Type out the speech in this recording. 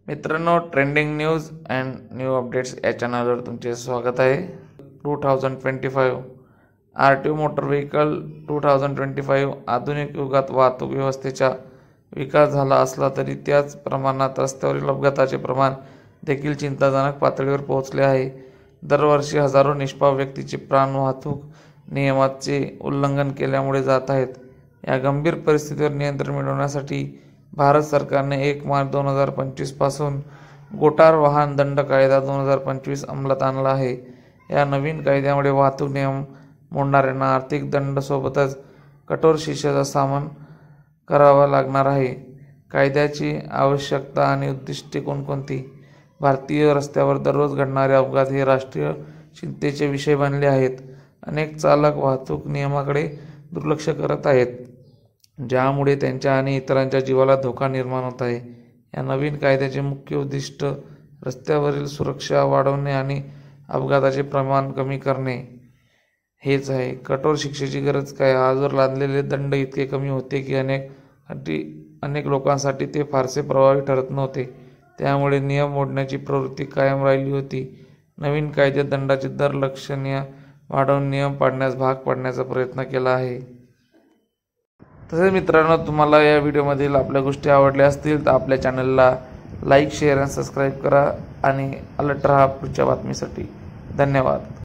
मित्रांनो, trending news and new updates या चॅनलवर तुमचे स्वागत आहे। 2025 आरटीओ मोटर व्हेकल 2025 आधुनिक युगात वाहतूक व्यवस्थेचा विकास झाला असला तरी त्याच प्रमाणात रस्त्यावरील अपघाताचे प्रमाण देखील चिंताजनक पातळीवर पोहोचले आहे। दरवर्षी हजारो निष्पाप व्यक्तीचे प्राण वाहतूक नियमांचे उल्लंघन केल्यामुळे जात आहेत। या गंभीर परिस्थितीवर नियंत्रण मिळवण्यासाठी भारत सरकारने 1 मार्च 2025 पासून मोटार वाहन दंड कायदा 2025 अंमलात आणला आहे। या नवीन कायद्यामुळे वाहतूक नियम मोडणाऱ्यांना आर्थिक दंड सोबतच कठोर शिक्षेचा सामना करावा लागणार आहे। कायद्याची आवश्यकता आणि उद्दिष्टे कोणकोणती? भारतीय रस्त्यावर दररोज घडणारे अपघात हे राष्ट्रीय चिंतेचे विषय बनले आहेत। अनेक चालक वाहतूक नियमांकडे दुर्लक्ष करत आहेत, ज्यामुळे त्यांच्या आणि इतरांच्या जीवाला धोका निर्माण होत आहे। या नवीन कायद्याचे मुख्य उद्दिष्ट रस्त्यावरील सुरक्षा वाढवणे आणि अपघाताचे प्रमाण कमी करणे हेच आहे। कठोर शिक्षेची गरज काय? आजवर लादलेले दंड इतके कमी होते की अनेक लोकांसाठी ते फारसे प्रभावी ठरत नव्हते, त्यामुळे नियम मोडण्याची प्रवृत्ती कायम राहिली होती। नवीन कायद्यात दंडाचे दर लक्षणीय वाढवून नियम पाळण्यास भाग पाडण्याचा प्रयत्न केला आहे। तसेच मित्रांनो, तुम्हाला या व्हिडिओमधील आपल्या गोष्टी आवडल्या असतील तर आपल्या चॅनलला लाईक, शेअर आणि सबस्क्राईब करा आणि अलर्ट राहा पुढच्या बातमीसाठी। धन्यवाद।